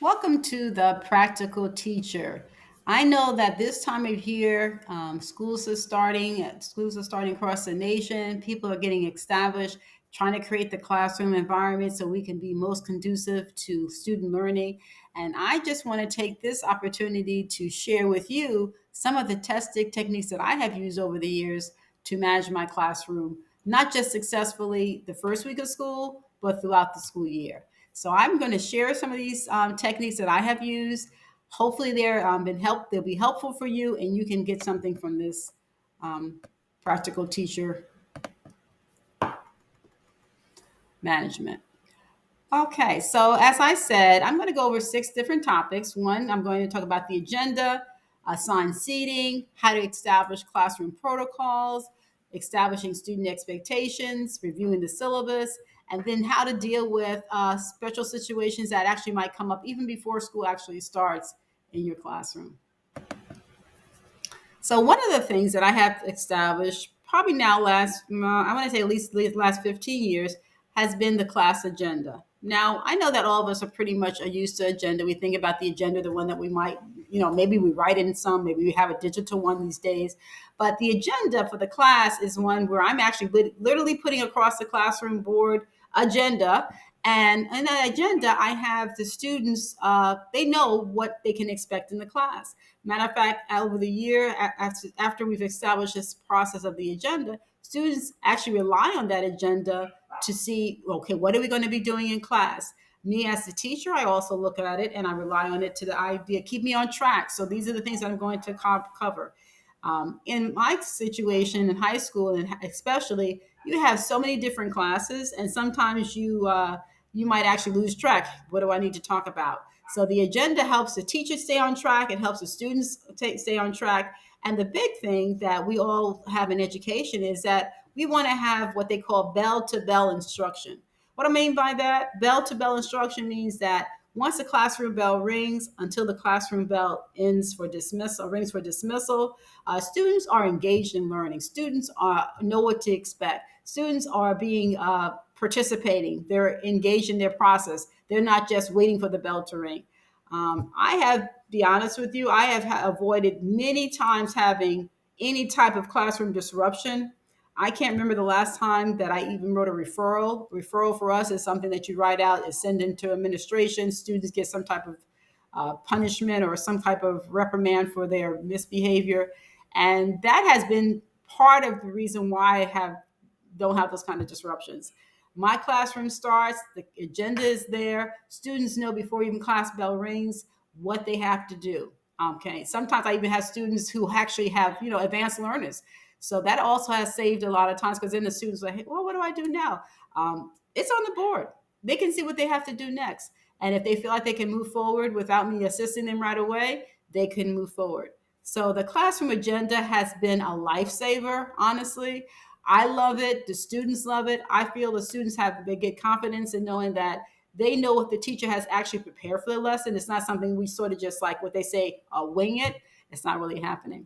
Welcome to the Practical Teacher. I know that this time of year, schools are starting across the nation. People are getting established, trying to create the classroom environment so we can be most conducive to student learning. And I just want to take this opportunity to share with you some of the testing techniques that I have used over the years to manage my classroom, not just successfully the first week of school, but throughout the school year. So I'm going to share some of these techniques that I have used. Hopefully, they'll be helpful for you, and you can get something from this um, practical teacher management. Okay, so as I said, I'm going to go over six different topics. One, I'm going to talk about the agenda, assigned seating, how to establish classroom protocols, establishing student expectations, reviewing the syllabus, and then how to deal with special situations that actually might come up even before school actually starts in your classroom. So one of the things that I have established, probably now I want to say at least the last 15 years, has been the class agenda. Now, I know that all of us are pretty much used to agenda. We think about the agenda, the one that we might, maybe we write in some, maybe we have a digital one these days. But the agenda for the class is one where I'm actually literally putting across the classroom board agenda. And in that agenda, I have the students, they know what they can expect in the class. Matter of fact, over the year, after we've established this process of the agenda, students actually rely on that agenda to see, okay, what are we going to be doing in class? Me as the teacher, I also look at it and I rely on it to the idea, keep me on track. So these are the things that I'm going to cover. In my situation in high school, and especially, you have so many different classes, and sometimes you might actually lose track. What do I need to talk about? So the agenda helps the teacher stay on track. It helps the students stay on track. And the big thing that we all have in education is that we want to have what they call bell to bell instruction. What I mean by that, bell to bell instruction means that once the classroom bell rings until the classroom bell ends for dismissal, rings for dismissal, students are engaged in learning. Students know what to expect. Students are being participating. They're engaged in their process. They're not just waiting for the bell to ring. I have, be honest with you, I have avoided many times having any type of classroom disruption. I can't remember the last time that I even wrote a referral. Referral for us is something that you write out, is sent into administration. Students get some type of punishment or some type of reprimand for their misbehavior, and that has been part of the reason why I don't have those kind of disruptions. My classroom starts, the agenda is there. Students know before even class bell rings what they have to do. Okay. Sometimes I even have students who actually have, advanced learners. So that also has saved a lot of times because then the students are like, hey, well, what do I do now? It's on the board. They can see what they have to do next. And if they feel like they can move forward without me assisting them right away, they can move forward. So the classroom agenda has been a lifesaver, honestly. I love it. The students love it. I feel the students they get confidence in knowing that they know what the teacher has actually prepared for the lesson. It's not something we sort of just like what they say, wing it. It's not really happening.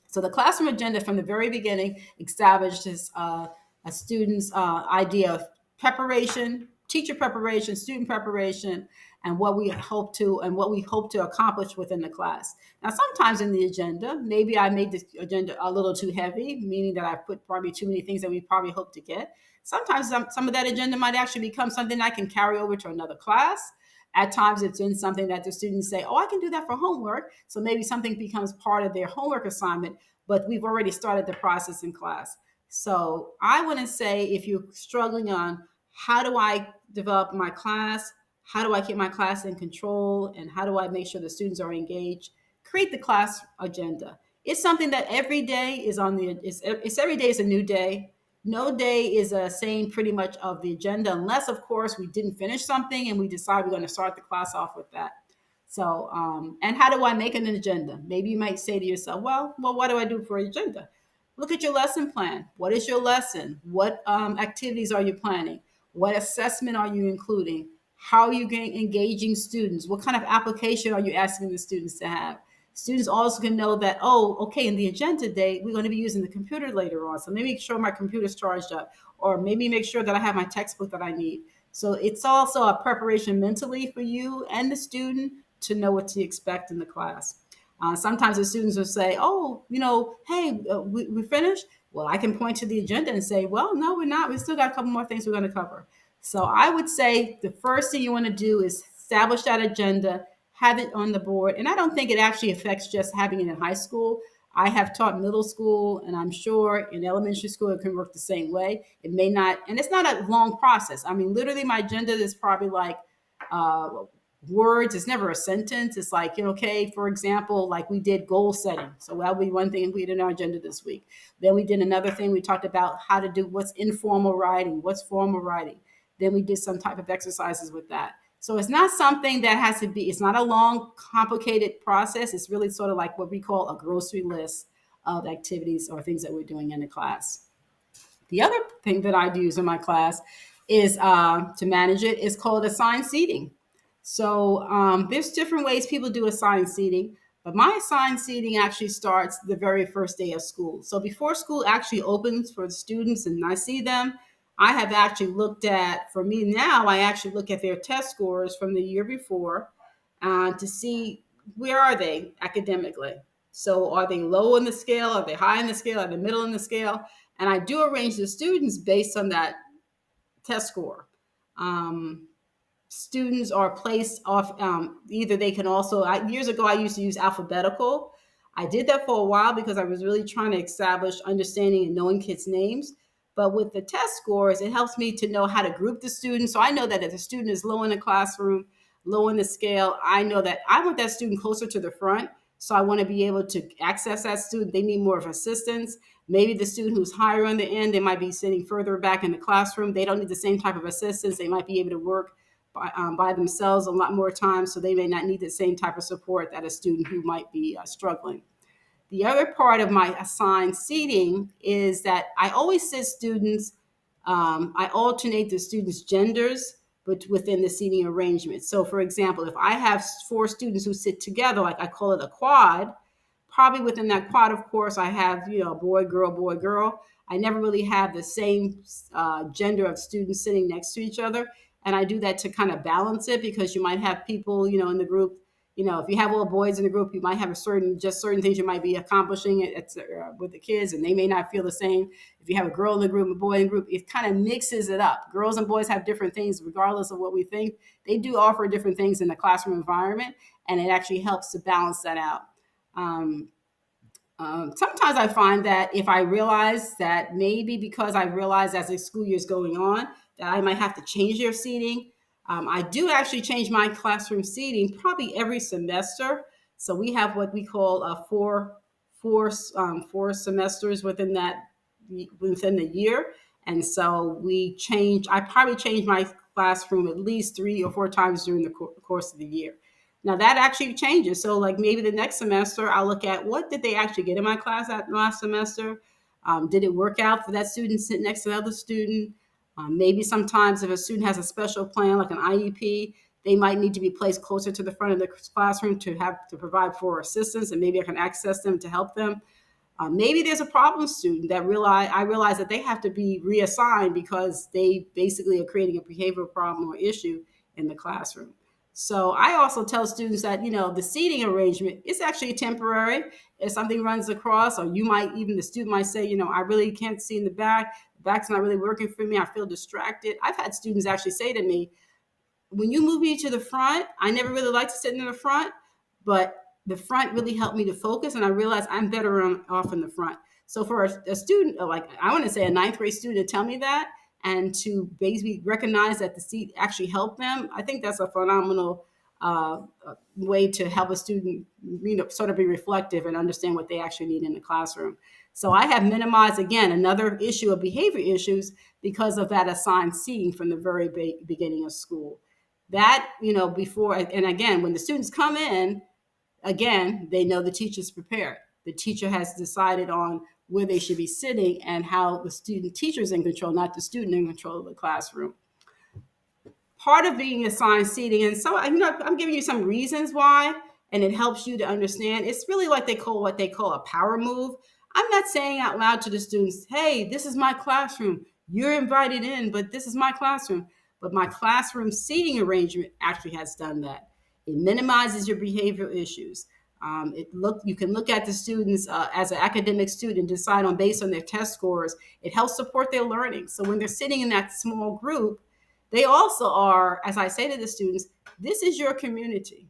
So the classroom agenda from the very beginning establishes a student's idea of preparation, teacher preparation, student preparation, and what we hope to accomplish within the class. Now, sometimes in the agenda, maybe I made the agenda a little too heavy, meaning that I put probably too many things that we probably hope to get. Sometimes some of that agenda might actually become something I can carry over to another class. At times, it's in something that the students say, "Oh, I can do that for homework." So maybe something becomes part of their homework assignment, but we've already started the process in class. So I want to say, if you're struggling on how do I develop my class, how do I keep my class in control, and how do I make sure the students are engaged, create the class agenda. It's something that every day is on it's every day is a new day. No day is a same pretty much of the agenda, unless of course we didn't finish something and we decide we're going to start the class off with that. So, and how do I make an agenda? Maybe you might say to yourself, well, what do I do for an agenda? Look at your lesson plan. What is your lesson? What activities are you planning? What assessment are you including? How are you engaging students? What kind of application are you asking the students to have? Students also can know that, oh, okay, in the agenda day, we're going to be using the computer later on. So maybe make sure my computer's charged up, or maybe make sure that I have my textbook that I need. So it's also a preparation mentally for you and the student to know what to expect in the class. Sometimes the students will say, "Oh, hey, we finished." Well, I can point to the agenda and say, "Well, no, we're not. We still got a couple more things we're going to cover." So I would say the first thing you want to do is establish that agenda, have it on the board. And I don't think it actually affects just having it in high school. I have taught middle school, and I'm sure in elementary school it can work the same way. It may not, and it's not a long process. I mean, literally, my agenda is probably like uh, words. It's never a sentence. It's like, okay, for example, like we did goal setting. So that'll be one thing we did in our agenda this week. Then we did another thing. We talked about how to do what's informal writing, what's formal writing. Then we did some type of exercises with that. So it's not something that has to be, it's not a long, complicated process. It's really sort of like what we call a grocery list of activities or things that we're doing in the class. The other thing that I use in my class is to manage it is called assigned seating. So there's different ways people do assigned seating, but my assigned seating actually starts the very first day of school. So before school actually opens for the students and I see them, I have actually looked at, for me now, I actually look at their test scores from the year before to see where are they academically. So are they low on the scale? Are they high on the scale? Are they middle on the scale? And I do arrange the students based on that test score. Um, Students are placed off either they can also years ago I used to use alphabetical. I did that for a while because I was really trying to establish understanding and knowing kids names, but with the test scores it helps me to know how to group the students. So I know that if a student is low in the classroom, low in the scale, I know that I want that student closer to the front. So I want to be able to access that student. They need more of assistance. Maybe the student who's higher on the end, they might be sitting further back in the classroom. They don't need the same type of assistance. They might be able to work by themselves a lot more time, so they may not need the same type of support that a student who might be struggling. The other part of my assigned seating is that I always sit students, I alternate the students' genders but within the seating arrangement. So, for example, if I have four students who sit together, like I call it a quad, probably within that quad, of course, I have, boy, girl, boy, girl. I never really have the same gender of students sitting next to each other. And I do that to kind of balance it because you might have people, in the group, if you have all boys in the group, you might have certain things you might be accomplishing with the kids, and they may not feel the same. If you have a girl in the group, a boy in the group, it kind of mixes it up. Girls and boys have different things, regardless of what we think. They do offer different things in the classroom environment, and it actually helps to balance that out. Um, Sometimes I find that if I realize that maybe because I realize as the school year is going on that I might have to change their seating, I do actually change my classroom seating probably every semester. So we have what we call four semesters within the year, and so we change. I probably change my classroom at least 3 or 4 times during the course of the year. Now that actually changes. So like maybe the next semester, I'll look at what did they actually get in my class that last semester. Did it work out for that student sitting next to another student? Maybe sometimes if a student has a special plan like an IEP, they might need to be placed closer to the front of the classroom to provide for assistance, and maybe I can access them to help them. Maybe there's a problem student that I realize that they have to be reassigned because they basically are creating a behavioral problem or issue in the classroom. So I also tell students that the seating arrangement is actually temporary. If something runs across, or the student might say, I really can't see in the back. The back's not really working for me. I feel distracted. I've had students actually say to me, when you move me to the front, I never really liked to sit in the front, but the front really helped me to focus, and I realized I'm better off in the front. So for a student, like I want to say a ninth grade student, to tell me that and to basically recognize that the seat actually helped them, I think that's a phenomenal way to help a student, sort of be reflective and understand what they actually need in the classroom. So I have minimized, again, another issue of behavior issues because of that assigned seating from the very beginning of school. That, before, and again, when the students come in, again, they know the teacher's prepared. The teacher has decided on where they should be sitting and how the teacher's in control, not the student in control of the classroom. Part of being assigned seating, and so I'm giving you some reasons why, and it helps you to understand. It's really like what they call a power move. I'm not saying out loud to the students, "Hey, this is my classroom. You're invited in, but this is my classroom." but my classroom seating arrangement actually has done that. It minimizes your behavioral issues. You can look at the students as an academic student, decide on based on their test scores. It helps support their learning. So when they're sitting in that small group, they also are, as I say to the students, this is your community.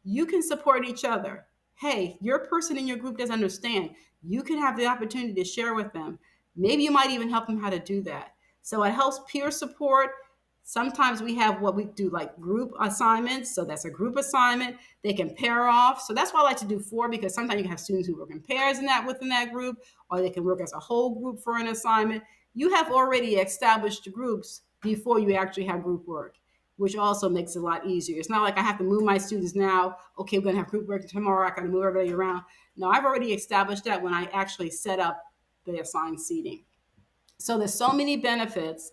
You can support each other. Hey, your person in your group doesn't understand. You can have the opportunity to share with them. Maybe you might even help them how to do that. So it helps peer support. Sometimes we have what we do like group assignments. So that's a group assignment. They can pair off. So that's why I like to do four, because sometimes you can have students who work in pairs in that within that group, or they can work as a whole group for an assignment. You have already established groups before you actually have group work, which also makes it a lot easier. It's not like I have to move my students now. Okay, we're gonna have group work tomorrow. I gotta move everybody around. No, I've already established that when I actually set up the assigned seating. So there's so many benefits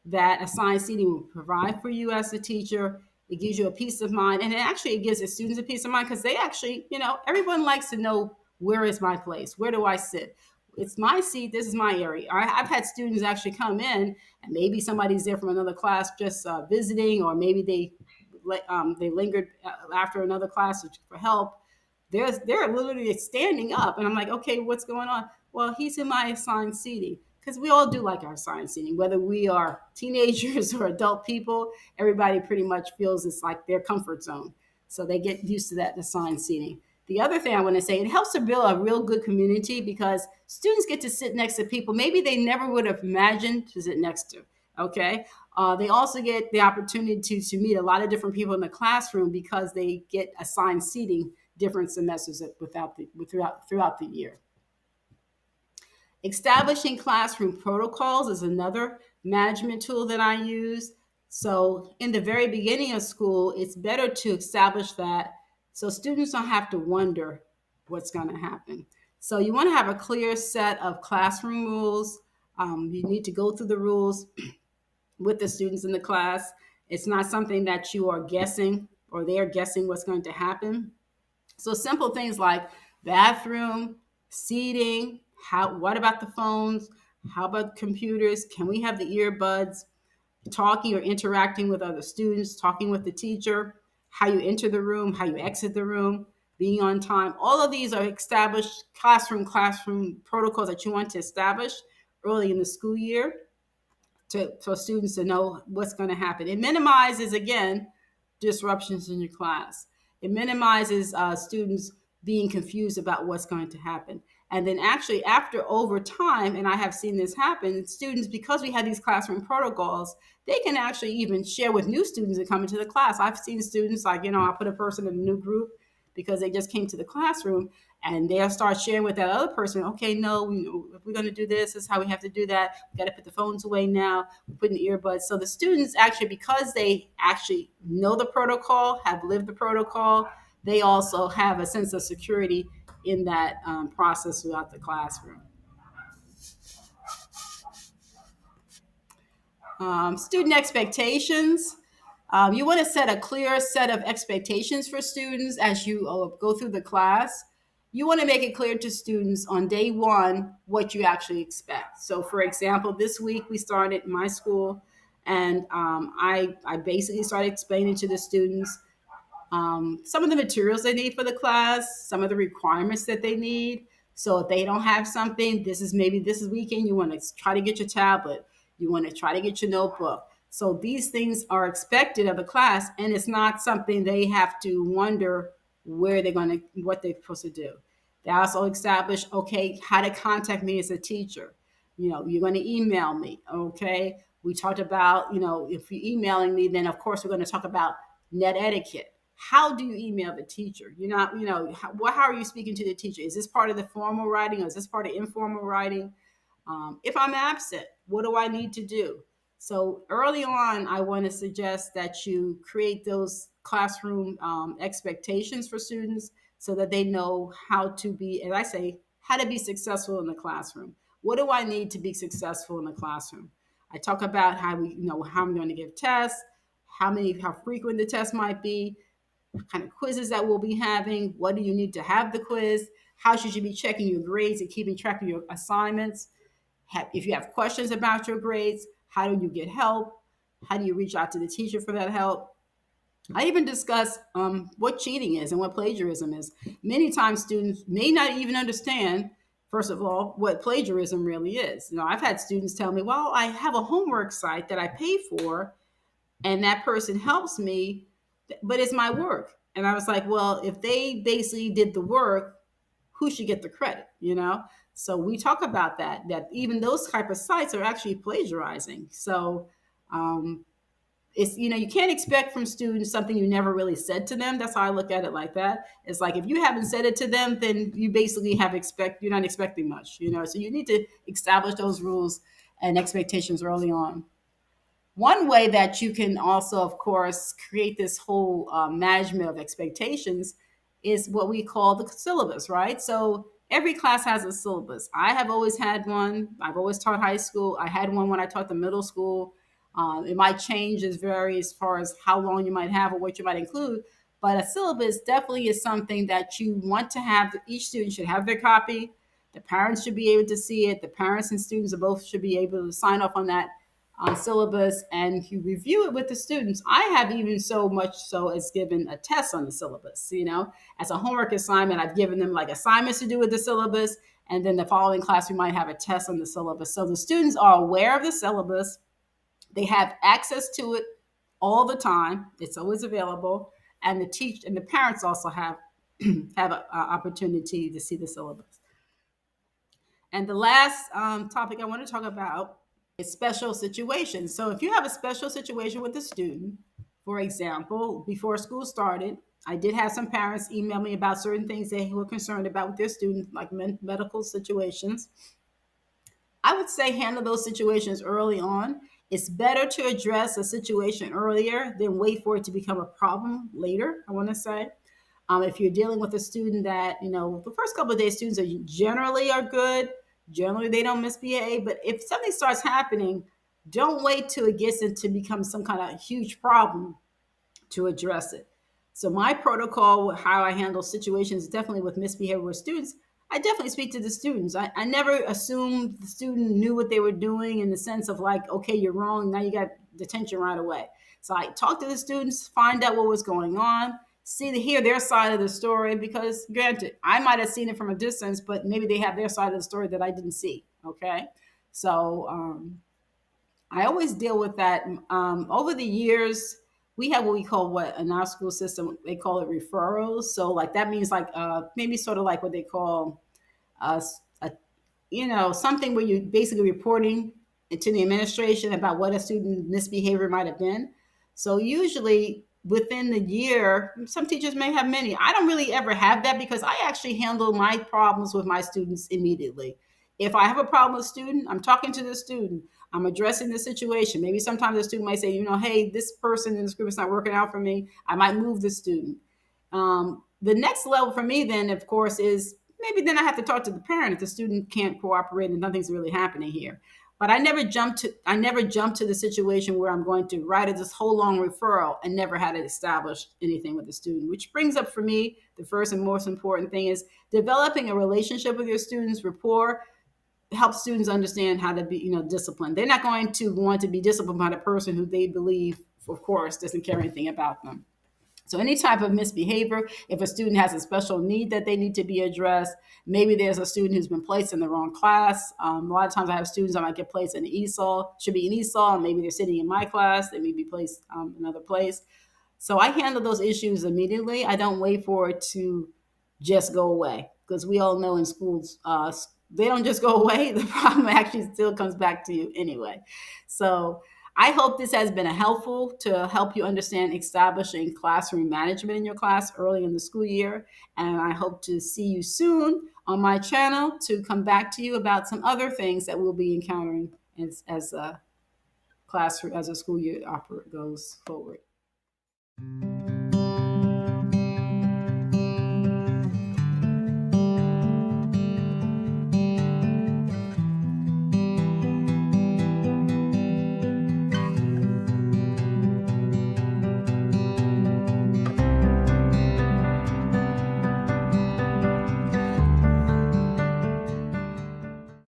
that assigned seating will provide for you as a teacher. It gives you a peace of mind, and it gives the students a peace of mind because they actually, everyone likes to know, where is my place? Where do I sit? It's my seat. This is my area. I've had students actually come in, and maybe somebody's there from another class just visiting, or maybe they lingered after another class for help. They're literally standing up, and I'm like, okay, what's going on? Well, he's in my assigned seating, because we all do like our assigned seating, whether we are teenagers or adult people. Everybody pretty much feels it's like their comfort zone, so they get used to that assigned seating. The other thing I want to say, it helps to build a real good community because students get to sit next to people maybe they never would have imagined to sit next to. Okay. They also get the opportunity to meet a lot of different people in the classroom because they get assigned seating different semesters throughout the year. Establishing classroom protocols is another management tool that I use. So, in the very beginning of school, it's better to establish that so students don't have to wonder what's going to happen. So, you want to have a clear set of classroom rules. You need to go through the rules with the students in the class. It's not something that you are guessing or they are guessing what's going to happen. So simple things like bathroom, seating, what about the phones? How about computers? Can we have the earbuds? Talking or interacting with other students, talking with the teacher, how you enter the room, how you exit the room, being on time. All of these are established classroom protocols that you want to establish early in the school year for students to know what's going to happen. It minimizes, again, disruptions in your class. It minimizes students being confused about what's going to happen. And then actually after over time, and I have seen this happen, students, because we have these classroom protocols, they can actually even share with new students that come into the class. I've seen students like, I'll put a person in a new group because they just came to the classroom, and they'll start sharing with that other person, okay, no, if we're going to do this is how we have to do that. We got to put the phones away now. We're putting the earbuds. So the students actually, because they actually know the protocol, have lived the protocol, they also have a sense of security in that process throughout the classroom. Student expectations. You want to set a clear set of expectations for students as you go through the class. You want to make it clear to students on day one what you actually expect. So, for example, this week we started in my school, and I basically started explaining to the students some of the materials they need for the class, some of the requirements that they need. So if they don't have something, this is weekend, you want to try to get your tablet, you want to try to get your notebook. So these things are expected of the class, and it's not something they have to wonder what they're supposed to do. They also establish, okay, how to contact me as a teacher. You're going to email me, okay? We talked about, if you're emailing me, then of course we're going to talk about net etiquette. How do you email the teacher? You're not, how are you speaking to the teacher? Is this part of the formal writing, or is this part of informal writing? If I'm absent, what do I need to do? So early on, I want to suggest that you create those classroom expectations for students so that they know how to be, as I say, how to be successful in the classroom. What do I need to be successful in the classroom? I talk about how how I'm going to give tests, how frequent the test might be, what kind of quizzes that we'll be having. What do you need to have the quiz? How should you be checking your grades and keeping track of your assignments? If you have questions about your grades, how do you get help? How do you reach out to the teacher for that help? I even discuss what cheating is and what plagiarism is. Many times, students may not even understand, first of all, what plagiarism really is. I've had students tell me, "Well, I have a homework site that I pay for, and that person helps me, but it's my work." And I was like, "Well, if they basically did the work, who should get the credit?" So we talk about that even those type of sites are actually plagiarizing. So um, it's you can't expect from students something you never really said to them. That's how I look at it, like that. It's like if you haven't said it to them, then you basically you're not expecting much. So you need to establish those rules and expectations early on. One way that you can also, of course, create this whole management of expectations is what we call the syllabus, right? So every class has a syllabus. I have always had one. I've always taught high school. I had one when I taught the middle school. It might change as vary as far as how long you might have or what you might include. But a syllabus definitely is something that you want to have. Each student should have their copy. The parents should be able to see it. The parents and students both should be able to sign off on that syllabus, and you review it with the students. I have even so much so as given a test on the syllabus. As a homework assignment, I've given them like assignments to do with the syllabus, and then the following class we might have a test on the syllabus. So the students are aware of the syllabus, they have access to it all the time. It's always available, and the parents also have have an opportunity to see the syllabus. And the last topic I want to talk about is special situations. So if you have a special situation with a student, for example, before school started, I did have some parents email me about certain things they were concerned about with their students, like medical situations. I would say handle those situations early on. It's better to address a situation earlier than wait for it to become a problem later, I want to say. If you're dealing with a student that, the first couple of days, students are good. Generally, they don't misbehave. But if something starts happening, don't wait till it gets into become some kind of huge problem to address it. So my protocol, how I handle situations, definitely with misbehavior with students, I definitely speak to the students. I never assumed the student knew what they were doing in the sense of like, okay, you're wrong. Now you got detention right away. So I talk to the students, find out what was going on, hear their side of the story, because granted, I might have seen it from a distance, but maybe they have their side of the story that I didn't see. Okay. So I always deal with that. Over the years, we have what we call what in our school system they call it referrals. So like that means like maybe sort of like what they call a something where you're basically reporting to the administration about what a student misbehavior might have been. So usually within the year, some teachers may have many. I don't really ever have that because I actually handle my problems with my students immediately. If I have a problem with a student, I'm talking to the student. I'm addressing the situation. Maybe sometimes the student might say, hey, this person in this group is not working out for me. I might move the student. The next level for me then, of course, is maybe then I have to talk to the parent if the student can't cooperate and nothing's really happening here. But I never jump to the situation where I'm going to write this whole long referral and never had to establish anything with the student. Which brings up for me the first and most important thing is developing a relationship with your students, rapport, help students understand how to be, disciplined. They're not going to want to be disciplined by the person who they believe, of course, doesn't care anything about them. So any type of misbehavior, if a student has a special need that they need to be addressed, maybe there's a student who's been placed in the wrong class. A lot of times I have students that might get placed in ESOL, should be in ESOL, and maybe they're sitting in my class, they may be placed another place. So I handle those issues immediately. I don't wait for it to just go away because we all know in schools, they don't just go away. The problem actually still comes back to you anyway. So I hope this has been helpful to help you understand establishing classroom management in your class early in the school year. And I hope to see you soon on my channel to come back to you about some other things that we'll be encountering as a classroom, as a school year goes forward.